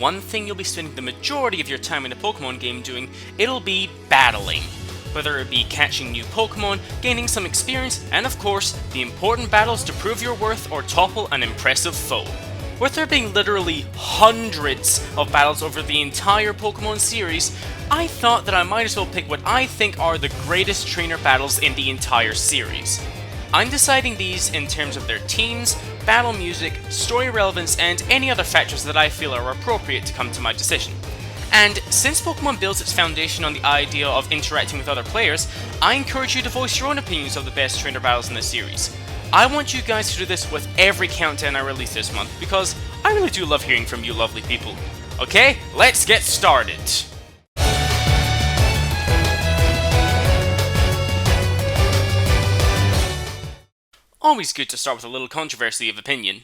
one thing you'll be spending the majority of your time in a Pokemon game doing, it'll be battling. Whether it be catching new Pokemon, gaining some experience, and of course, the important battles to prove your worth or topple an impressive foe. With there being literally hundreds of battles over the entire Pokemon series, I thought that I might as well pick what I think are the greatest trainer battles in the entire series. I'm deciding these in terms of their teams, battle music, story relevance, and any other factors that I feel are appropriate to come to my decision. And since Pokemon builds its foundation on the idea of interacting with other players, I encourage you to voice your own opinions of the best trainer battles in the series. I want you guys to do this with every countdown I release this month, because I really do love hearing from you lovely people. Okay, let's get started! Always good to start with a little controversy of opinion.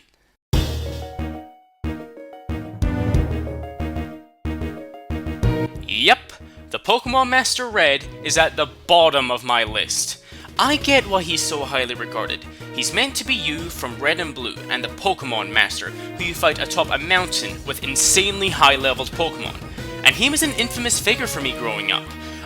Yep, the Pokemon Master Red is at the bottom of my list. I get why he's so highly regarded. He's meant to be you from Red and Blue, and the Pokemon Master, who you fight atop a mountain with insanely high-leveled Pokemon. And he was an infamous figure for me growing up.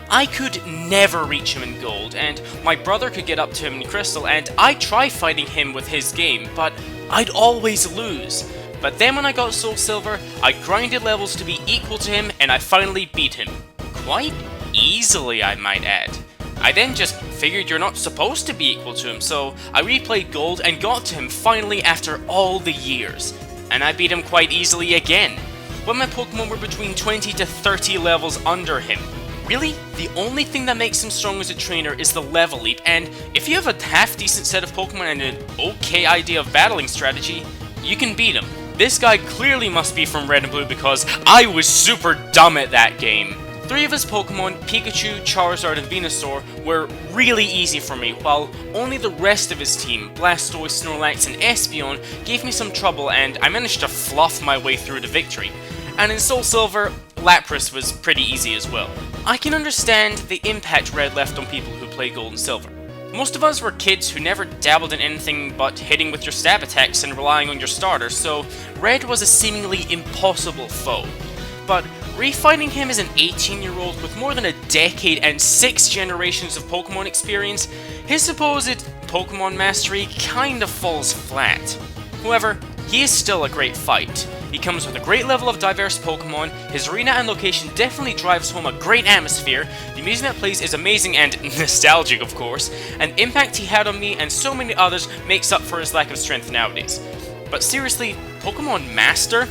I could never reach him in Gold, and my brother could get up to him in Crystal, and I'd try fighting him with his game, but I'd always lose. But then when I got Soul Silver, I grinded levels to be equal to him, and I finally beat him. Quite easily, I might add. I then just figured you're not supposed to be equal to him, so I replayed Gold and got to him finally after all the years. And I beat him quite easily again, when my Pokemon were between 20 to 30 levels under him. Really, the only thing that makes him strong as a trainer is the level leap, and if you have a half-decent set of Pokemon and an okay idea of battling strategy, you can beat him. This guy clearly must be from Red and Blue because I was super dumb at that game. 3 of his Pokemon, Pikachu, Charizard, and Venusaur, were really easy for me, while only the rest of his team, Blastoise, Snorlax, and Espeon, gave me some trouble, and I managed to fluff my way through to victory. And in Soul Silver, Lapras was pretty easy as well. I can understand the impact Red left on people who play Gold and Silver. Most of us were kids who never dabbled in anything but hitting with your stab attacks and relying on your starter, so Red was a seemingly impossible foe. But refighting him as an 18-year-old with more than a decade and 6 generations of Pokemon experience, his supposed Pokemon mastery kinda falls flat. However, he is still a great fight. He comes with a great level of diverse Pokemon, his arena and location definitely drives home a great atmosphere, the music that plays is amazing and nostalgic of course, and the impact he had on me and so many others makes up for his lack of strength nowadays. But seriously, Pokemon Master?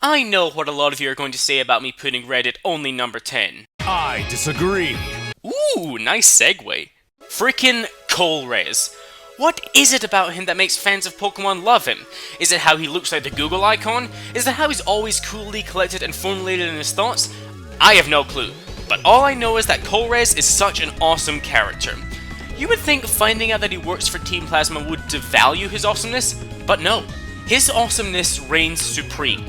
I know what a lot of you are going to say about me putting Red at only number 10. I disagree. Ooh, nice segue. Frickin' Colress. What is it about him that makes fans of Pokemon love him? Is it how he looks like the Google icon? Is it how he's always coolly collected and formulated in his thoughts? I have no clue, but all I know is that Colress is such an awesome character. You would think finding out that he works for Team Plasma would devalue his awesomeness, but no. His awesomeness reigns supreme.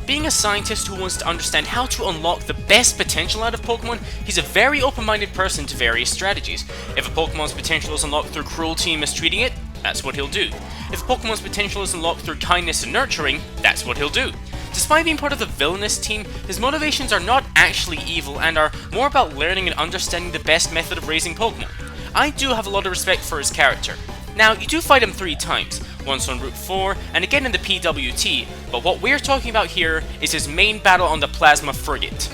Being a scientist who wants to understand how to unlock the best potential out of Pokemon, he's a very open-minded person to various strategies. If a Pokemon's potential is unlocked through cruelty and mistreating it, that's what he'll do. If a Pokemon's potential is unlocked through kindness and nurturing, that's what he'll do. Despite being part of the villainous team, his motivations are not actually evil and are more about learning and understanding the best method of raising Pokemon. I do have a lot of respect for his character. Now, you do fight him 3 times, once on Route 4, and again in the PWT, but what we're talking about here is his main battle on the Plasma Frigate.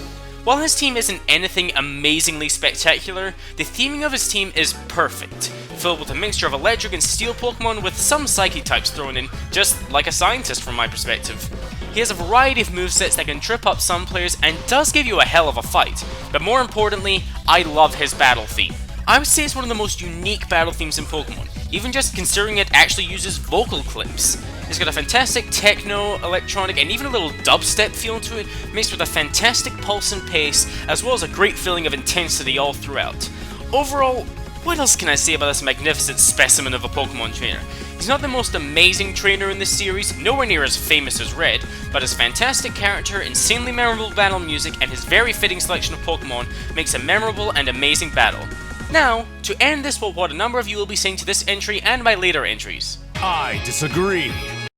While his team isn't anything amazingly spectacular, the theming of his team is perfect, filled with a mixture of electric and steel Pokemon with some psychic types thrown in, just like a scientist from my perspective. He has a variety of movesets that can trip up some players and does give you a hell of a fight, but more importantly, I love his battle theme. I would say it's one of the most unique battle themes in Pokemon, even just considering it actually uses vocal clips. It's got a fantastic techno, electronic, and even a little dubstep feel to it, mixed with a fantastic pulse and pace, as well as a great feeling of intensity all throughout. Overall, what else can I say about this magnificent specimen of a Pokemon trainer? He's not the most amazing trainer in this series, nowhere near as famous as Red, but his fantastic character, insanely memorable battle music, and his very fitting selection of Pokemon makes a memorable and amazing battle. Now, to end this what a number of you will be saying to this entry and my later entries. I disagree.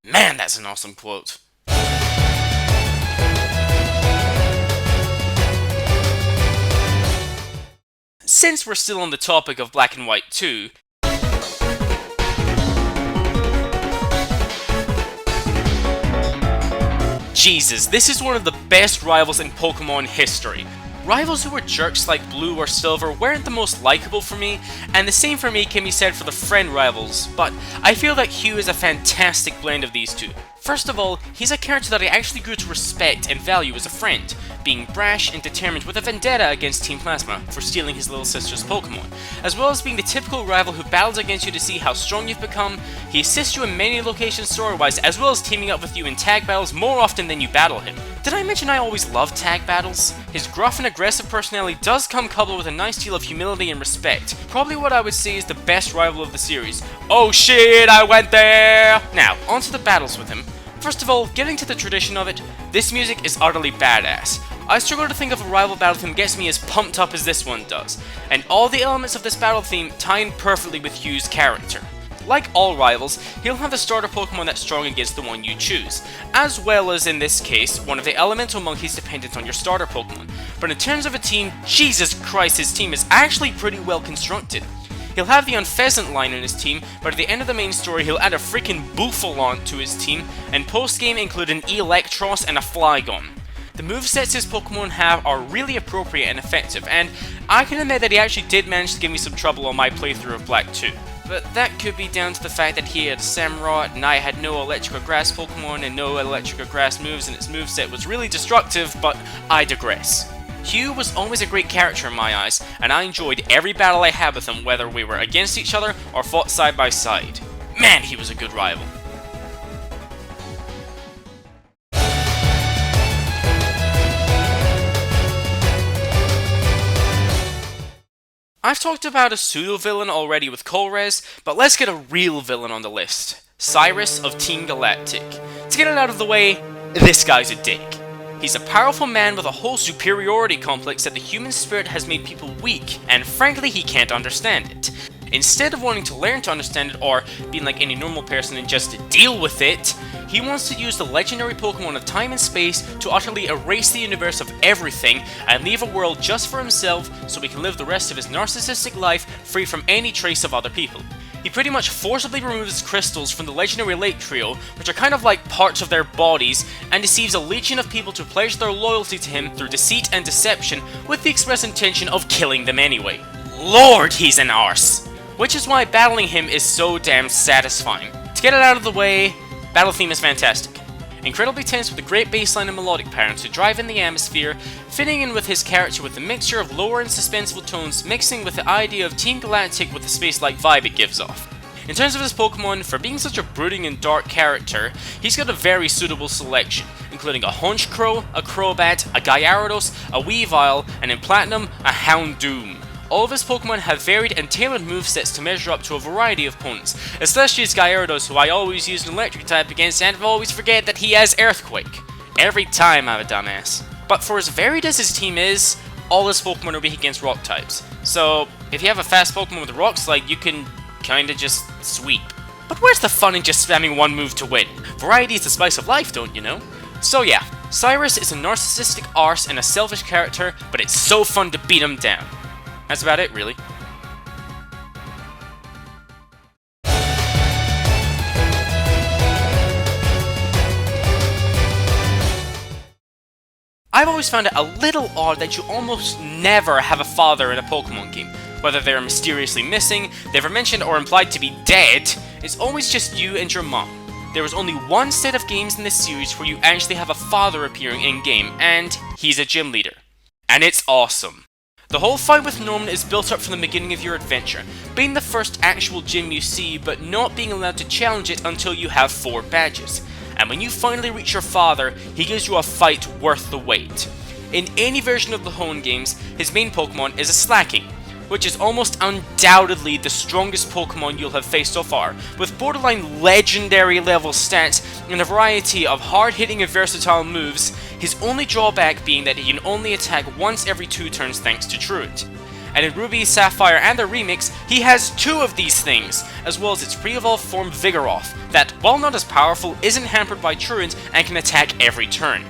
Man, that's an awesome quote. Since we're still on the topic of Black and White 2, Jesus, this is one of the best rivals in Pokemon history. Rivals who were jerks like Blue or Silver weren't the most likable for me, and the same for me can be said for the friend rivals, but I feel that Hugh is a fantastic blend of these two. First of all, he's a character that I actually grew to respect and value as a friend, being brash and determined with a vendetta against Team Plasma for stealing his little sister's Pokemon. As well as being the typical rival who battles against you to see how strong you've become, he assists you in many locations story-wise, as well as teaming up with you in tag battles more often than you battle him. Did I mention I always love tag battles? His gruff and aggressive personality does come coupled with a nice deal of humility and respect. Probably what I would say is the best rival of the series. Oh shit, I went there! Now, onto the battles with him. First of all, getting to the tradition of it, this music is utterly badass. I struggle to think of a rival battle theme gets me as pumped up as this one does, and all the elements of this battle theme tie in perfectly with Hugh's character. Like all rivals, he'll have a starter Pokemon that's strong against the one you choose, as well as in this case, one of the elemental monkeys dependent on your starter Pokemon. But in terms of a team, Jesus Christ, his team is actually pretty well constructed. He'll have the Unpheasant line in his team, but at the end of the main story he'll add a freaking Bouffalant to his team, and post-game include an Electros and a Flygon. The movesets his Pokemon have are really appropriate and effective, and I can admit that he actually did manage to give me some trouble on my playthrough of Black 2. But that could be down to the fact that he had Samurott and I had no Electric or Grass Pokemon and no Electric or Grass moves, and its moveset was really destructive, but I digress. Hugh was always a great character in my eyes, and I enjoyed every battle I had with him, whether we were against each other or fought side by side. Man, he was a good rival. I've talked about a pseudo-villain already with Colress, but let's get a real villain on the list. Cyrus of Team Galactic. To get it out of the way, this guy's a dick. He's a powerful man with a whole superiority complex that the human spirit has made people weak, and frankly he can't understand it. Instead of wanting to learn to understand it or being like any normal person and just deal with it, he wants to use the legendary Pokemon of time and space to utterly erase the universe of everything and leave a world just for himself so he can live the rest of his narcissistic life free from any trace of other people. He pretty much forcibly removes crystals from the legendary Lake Trio, which are kind of like parts of their bodies, and deceives a legion of people to pledge their loyalty to him through deceit and deception with the express intention of killing them anyway. Lord, he's an arse! Which is why battling him is so damn satisfying. To get it out of the way, battle theme is fantastic. Incredibly tense with a great bassline and melodic pattern to drive in the atmosphere, fitting in with his character with a mixture of lower and suspenseful tones mixing with the idea of Team Galactic with the space-like vibe it gives off. In terms of his Pokemon, for being such a brooding and dark character, he's got a very suitable selection, including a Honchkrow, a Crobat, a Gyarados, a Weavile, and in Platinum, a Houndoom. All of his Pokemon have varied and tailored movesets to measure up to a variety of opponents, especially his Gyarados, who I always use an electric type against and always forget that he has Earthquake. Every time I'm a dumbass. But for as varied as his team is, all his Pokemon are weak against rock types. So, if you have a fast Pokemon with a Rock Slide, you can kinda just sweep. But where's the fun in just spamming one move to win? Variety is the spice of life, don't you know? So yeah, Cyrus is a narcissistic arse and a selfish character, but it's so fun to beat him down. That's about it, really. I've always found it a little odd that you almost never have a father in a Pokemon game. Whether they're mysteriously missing, never mentioned or implied to be dead, it's always just you and your mom. There is only one set of games in this series where you actually have a father appearing in-game, and he's a gym leader. And it's awesome. The whole fight with Norman is built up from the beginning of your adventure, being the first actual gym you see, but not being allowed to challenge it until you have 4 badges. And when you finally reach your father, he gives you a fight worth the wait. In any version of the Hone games, his main Pokemon is a Slacking, which is almost undoubtedly the strongest Pokemon you'll have faced so far, with borderline legendary level stats and a variety of hard-hitting and versatile moves, his only drawback being that he can only attack once every 2 turns thanks to Truant. and in Ruby, Sapphire, and the remix, he has 2 of these things, as well as its pre-evolved form Vigoroth, that, while not as powerful, isn't hampered by Truant and can attack every turn.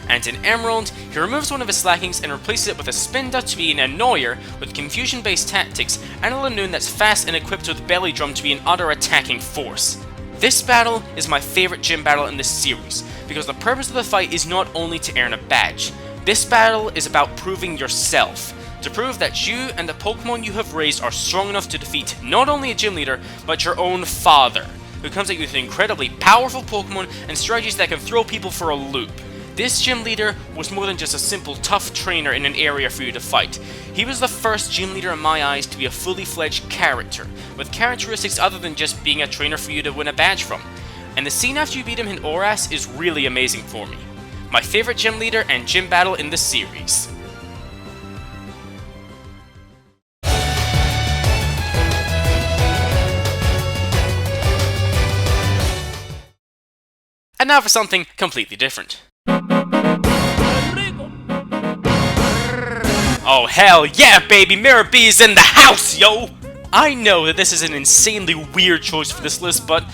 And in Emerald, he removes one of his slackings and replaces it with a Spinda to be an Annoyer with confusion-based tactics, and a Lanoon that's fast and equipped with Belly Drum to be an utter attacking force. This battle is my favorite gym battle in this series, because the purpose of the fight is not only to earn a badge. This battle is about proving yourself, to prove that you and the Pokemon you have raised are strong enough to defeat not only a gym leader, but your own father, who comes at you with incredibly powerful Pokemon and strategies that can throw people for a loop. This gym leader was more than just a simple tough trainer in an area for you to fight. He was the first gym leader in my eyes to be a fully fledged character, with characteristics other than just being a trainer for you to win a badge from. And the scene after you beat him in Oras is really amazing for me. My favorite gym leader and gym battle in the series. And now for something completely different. Oh hell yeah baby, Mirror B is in the house, yo! I know that this is an insanely weird choice for this list, but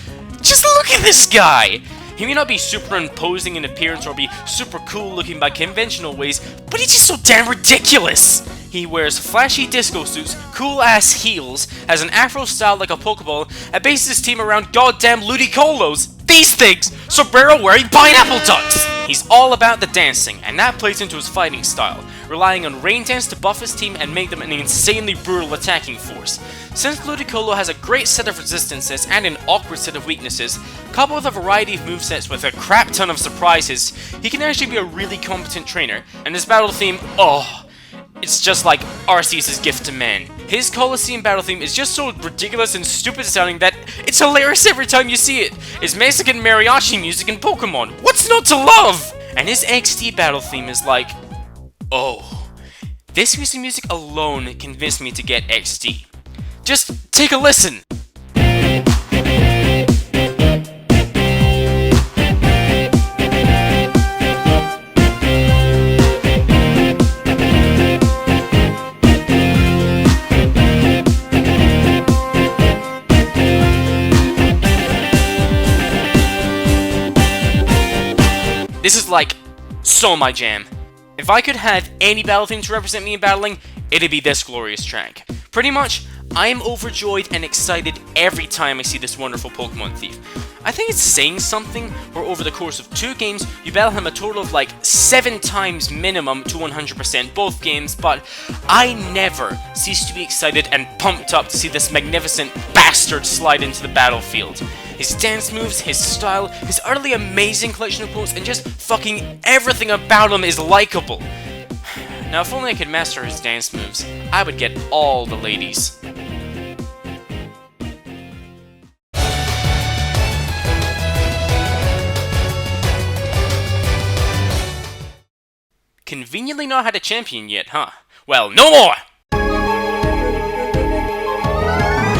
just look at this guy! He may not be super imposing in appearance or be super cool looking by conventional ways, but he's just so damn ridiculous! He wears flashy disco suits, cool ass heels, has an afro style like a Pokeball, and bases his team around goddamn Ludicolo's. These things! Sombrero wearing pineapple ducks! He's all about the dancing, and that plays into his fighting style, relying on rain dance to buff his team and make them an insanely brutal attacking force. Since Ludicolo has a great set of resistances and an awkward set of weaknesses, coupled with a variety of movesets with a crap ton of surprises, he can actually be a really competent trainer, and his battle theme, oh, it's just like Arceus' gift to man. His Colosseum battle theme is just so ridiculous and stupid sounding that it's hilarious every time you see it. It's Mexican mariachi music in Pokemon. What's not to love? And his XD battle theme is like, oh. This piece of music alone convinced me to get XD. Just take a listen. This is like, so my jam. If I could have any battle theme to represent me in battling, it'd be this glorious track. Pretty much, I am overjoyed and excited every time I see this wonderful Pokemon thief. I think it's saying something where over the course of 2 games, you battle him a total of like 7 times minimum to 100% both games, but I never cease to be excited and pumped up to see this magnificent bastard slide into the battlefield. His dance moves, his style, his utterly amazing collection of quotes, and just fucking everything about him is likable. Now if only I could master his dance moves, I would get all the ladies. Conveniently not had a champion yet, huh? Well, no more!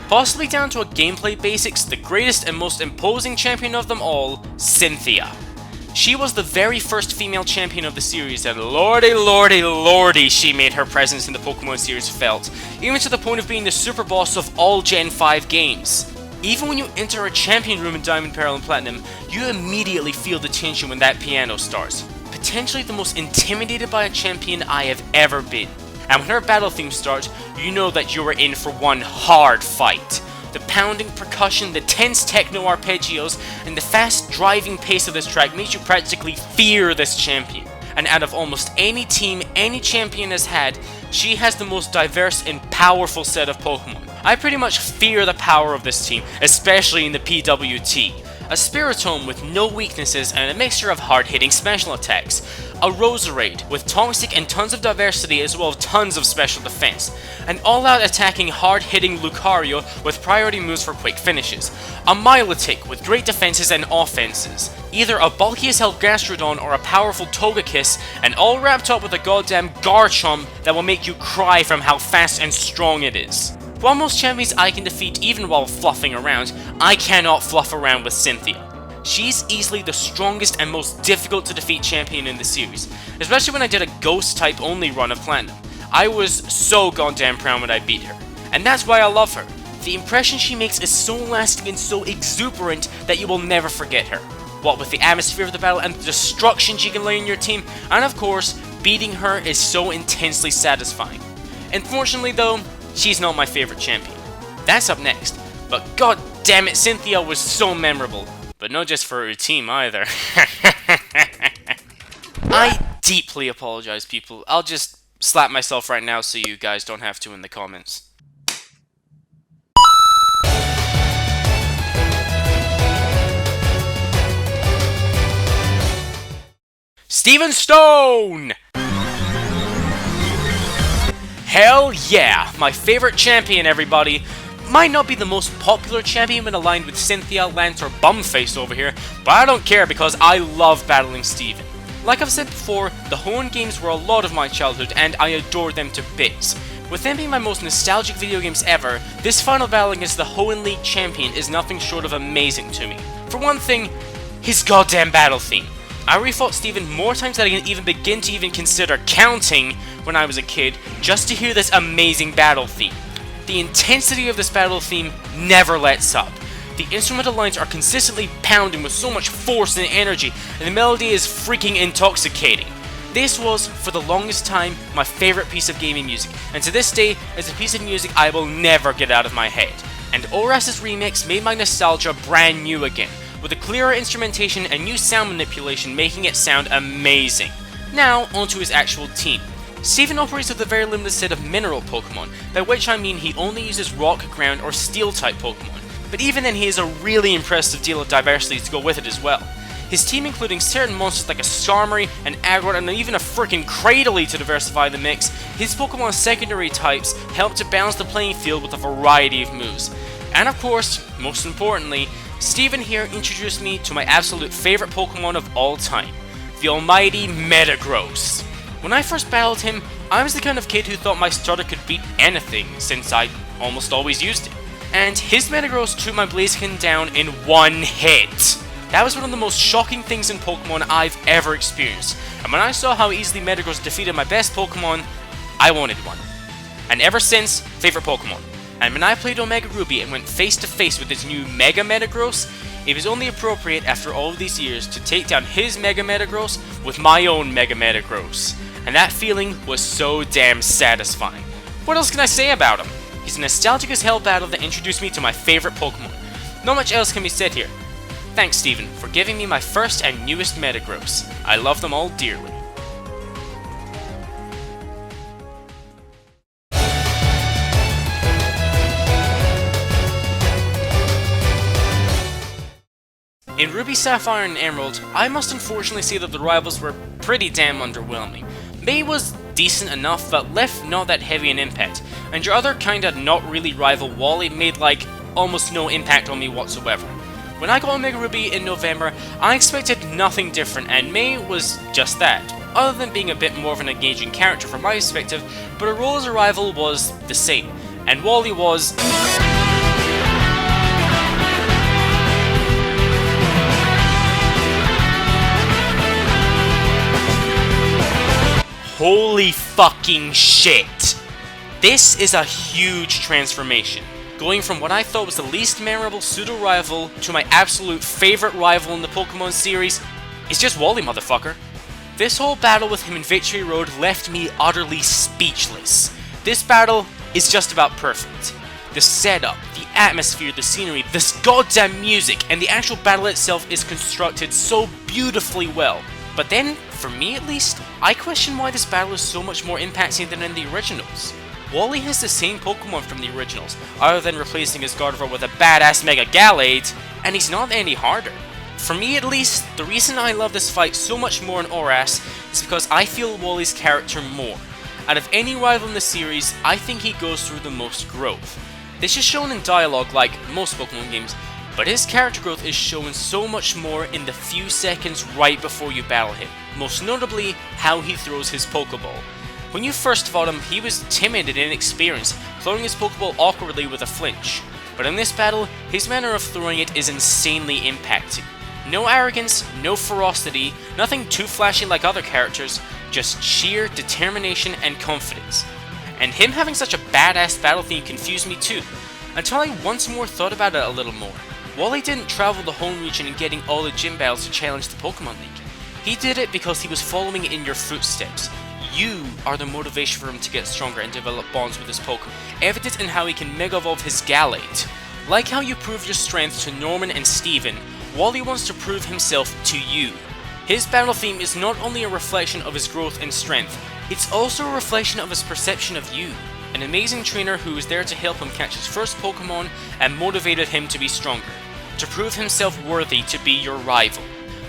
Possibly down to a gameplay basics, the greatest and most imposing champion of them all, Cynthia. She was the very first female champion of the series, and lordy lordy lordy she made her presence in the Pokemon series felt, even to the point of being the super boss of all Gen 5 games. Even when you enter a champion room in Diamond, Pearl, and Platinum, you immediately feel the tension when that piano starts. Potentially the most intimidated by a champion I have ever been. And when her battle theme starts, you know that you are in for one hard fight. The pounding percussion, the tense techno arpeggios, and the fast driving pace of this track makes you practically fear this champion. And out of almost any team any champion has had, she has the most diverse and powerful set of Pokemon. I pretty much fear the power of this team, especially in the PWT. A Spiritomb with no weaknesses and a mixture of hard-hitting special attacks. A Roserade with toxic and tons of diversity as well as tons of special defense. An all-out attacking hard-hitting Lucario with priority moves for quick finishes. A Milotic with great defenses and offenses. Either a bulky as hell Gastrodon or a powerful Togekiss, and all wrapped up with a goddamn Garchomp that will make you cry from how fast and strong it is. While most champions I can defeat even while fluffing around, I cannot fluff around with Cynthia. She's easily the strongest and most difficult to defeat champion in the series, especially when I did a ghost type only run of Platinum. I was so goddamn proud when I beat her. And that's why I love her. The impression she makes is so lasting and so exuberant that you will never forget her. What with the atmosphere of the battle and the destruction she can lay in your team, and of course, beating her is so intensely satisfying. Unfortunately though, she's not my favorite champion. That's up next, but god damn it, Cynthia was so memorable. But not just for her team either. I deeply apologize, people. I'll just slap myself right now so you guys don't have to in the comments. Steven Stone! Hell yeah! My favorite champion, everybody! Might not be the most popular champion when aligned with Cynthia, Lance, or Bumface over here, but I don't care because I love battling Steven. Like I've said before, the Hoenn games were a lot of my childhood and I adored them to bits. With them being my most nostalgic video games ever, this final battle against the Hoenn League champion is nothing short of amazing to me. For one thing, his goddamn battle theme. I refought Steven more times than I can even begin to even consider counting when I was a kid, just to hear this amazing battle theme. The intensity of this battle theme never lets up. The instrumental lines are consistently pounding with so much force and energy, and the melody is freaking intoxicating. This was, for the longest time, my favorite piece of gaming music, and to this day, is a piece of music I will never get out of my head. And Oras's remix made my nostalgia brand new again, with a clearer instrumentation and new sound manipulation making it sound amazing. Now, onto his actual team. Steven operates with a very limited set of mineral Pokemon, by which I mean he only uses rock, ground, or steel type Pokemon, but even then he has a really impressive deal of diversity to go with it as well. His team including certain monsters like a Skarmory, an Agron, and even a freaking Cradily to diversify the mix, his Pokemon's secondary types help to balance the playing field with a variety of moves. And of course, most importantly, Steven here introduced me to my absolute favorite Pokemon of all time, the almighty Metagross. When I first battled him, I was the kind of kid who thought my starter could beat anything, since I almost always used it. And his Metagross took my Blaziken down in one hit. That was one of the most shocking things in Pokemon I've ever experienced, and when I saw how easily Metagross defeated my best Pokemon, I wanted one. And ever since, favorite Pokemon. And when I played Omega Ruby and went face to face with his new Mega Metagross, it was only appropriate after all of these years to take down his Mega Metagross with my own Mega Metagross. And that feeling was so damn satisfying. What else can I say about him? He's a nostalgic as hell battle that introduced me to my favorite Pokemon. Not much else can be said here. Thanks Steven for giving me my first and newest Metagross. I love them all dearly. In Ruby, Sapphire, and Emerald, I must unfortunately say that the rivals were pretty damn underwhelming. May was decent enough, but left not that heavy an impact, and your other kinda not really rival Wally made like almost no impact on me whatsoever. When I got Omega Ruby in November, I expected nothing different, and May was just that, other than being a bit more of an engaging character from my perspective, but her role as a rival was the same, and Wally was... Holy fucking shit! This is a huge transformation. Going from what I thought was the least memorable pseudo-rival to my absolute favorite rival in the Pokemon series is just Wally, motherfucker. This whole battle with him in Victory Road left me utterly speechless. This battle is just about perfect. The setup, the atmosphere, the scenery, this goddamn music, and the actual battle itself is constructed so beautifully well. But then, for me at least, I question why this battle is so much more impacting than in the originals. Wally has the same Pokemon from the originals, other than replacing his Gardevoir with a badass Mega Gallade, and he's not any harder. For me at least, the reason I love this fight so much more in Oras is because I feel Wally's character more. Out of any rival in the series, I think he goes through the most growth. This is shown in dialogue like most Pokemon games, but his character growth is shown so much more in the few seconds right before you battle him, most notably how he throws his Pokeball. When you first fought him, he was timid and inexperienced, throwing his Pokeball awkwardly with a flinch. But in this battle, his manner of throwing it is insanely impacting. No arrogance, no ferocity, nothing too flashy like other characters, just sheer determination and confidence. and him having such a badass battle theme confused me too, until I once more thought about it a little more. Wally didn't travel the home region and getting all the gym battles to challenge the Pokemon League. He did it because he was following in your footsteps. You are the motivation for him to get stronger and develop bonds with his Pokemon, evident in how he can Mega Evolve his Galate. Like how you prove your strength to Norman and Steven, Wally wants to prove himself to you. His battle theme is not only a reflection of his growth and strength, it's also a reflection of his perception of you. An amazing trainer who was there to help him catch his first Pokemon and motivated him to be stronger, to prove himself worthy to be your rival.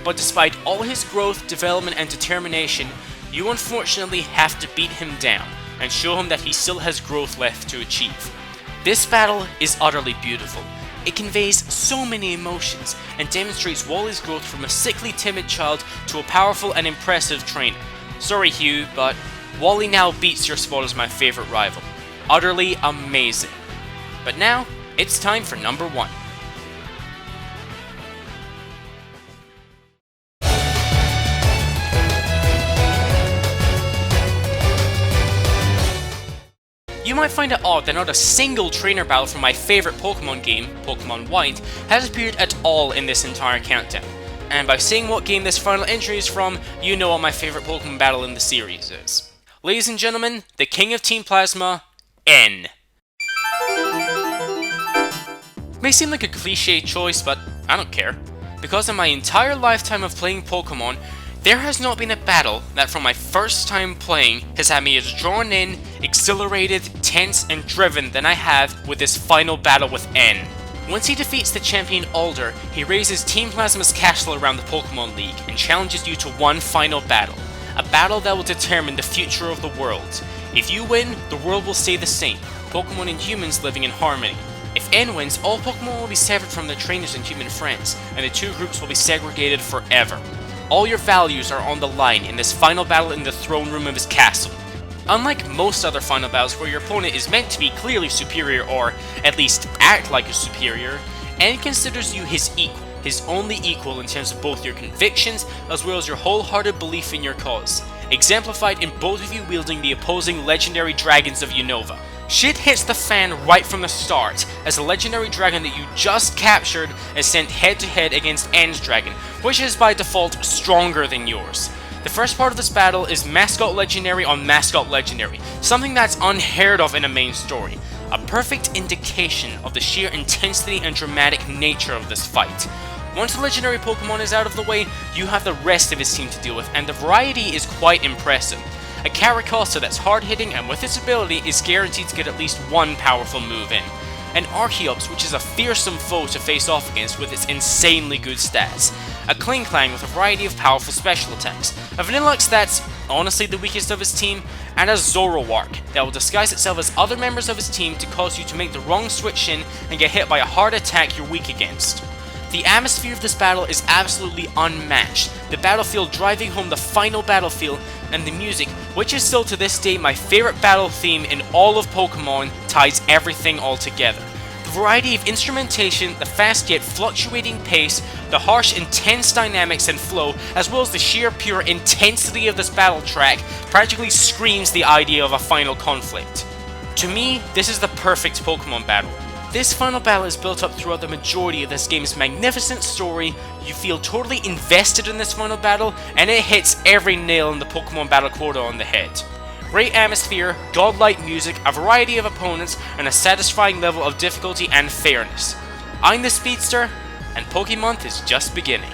But despite all his growth, development and determination, you unfortunately have to beat him down and show him that he still has growth left to achieve. This battle is utterly beautiful. It conveys so many emotions and demonstrates Wally's growth from a sickly timid child to a powerful and impressive trainer. Sorry Hugh, but Wally now beats your spot as my favorite rival. Utterly amazing. But now, it's time for number 1. You might find it odd that not a single trainer battle from my favorite Pokemon game, Pokemon White, has appeared at all in this entire countdown. And by seeing what game this final entry is from, you know what my favorite Pokemon battle in the series is. Ladies and gentlemen, the king of Team Plasma, N. May seem like a cliche choice, but I don't care. Because in my entire lifetime of playing Pokemon, there has not been a battle that from my first time playing has had me as drawn in, exhilarated, tense, and driven than I have with this final battle with N. Once he defeats the champion Alder, he raises Team Plasma's castle around the Pokemon League and challenges you to one final battle. A battle that will determine the future of the world. If you win, the world will stay the same, Pokemon and humans living in harmony. If N wins, all Pokemon will be severed from their trainers and human friends, and the two groups will be segregated forever. All your values are on the line in this final battle in the throne room of his castle. Unlike most other final battles where your opponent is meant to be clearly superior or at least act like a superior, N considers you his equal, his only equal in terms of both your convictions as well as your wholehearted belief in your cause, exemplified in both of you wielding the opposing legendary dragons of Unova. Shit hits the fan right from the start, as the legendary dragon that you just captured is sent head to head against N's dragon, which is by default stronger than yours. The first part of this battle is Mascot Legendary on Mascot Legendary, something that's unheard of in a main story. A perfect indication of the sheer intensity and dramatic nature of this fight. Once the legendary Pokemon is out of the way, you have the rest of his team to deal with, and the variety is quite impressive. A Caracosta that's hard-hitting and with its ability is guaranteed to get at least one powerful move in. An Archeops, which is a fearsome foe to face off against with its insanely good stats. A Klinklang with a variety of powerful special attacks. A Vanillux that's honestly the weakest of his team, and a Zoroark that will disguise itself as other members of his team to cause you to make the wrong switch in and get hit by a hard attack you're weak against. The atmosphere of this battle is absolutely unmatched, the battlefield driving home the final battlefield, and the music, which is still to this day my favorite battle theme in all of Pokemon, ties everything all together. The variety of instrumentation, the fast yet fluctuating pace, the harsh intense dynamics and flow, as well as the sheer pure intensity of this battle track, practically screams the idea of a final conflict. To me, this is the perfect Pokemon battle. This final battle is built up throughout the majority of this game's magnificent story, you feel totally invested in this final battle, and it hits every nail in the Pokemon battle quota on the head. Great atmosphere, godlike music, a variety of opponents, and a satisfying level of difficulty and fairness. I'm the Speedster, and PokeMonth is just beginning.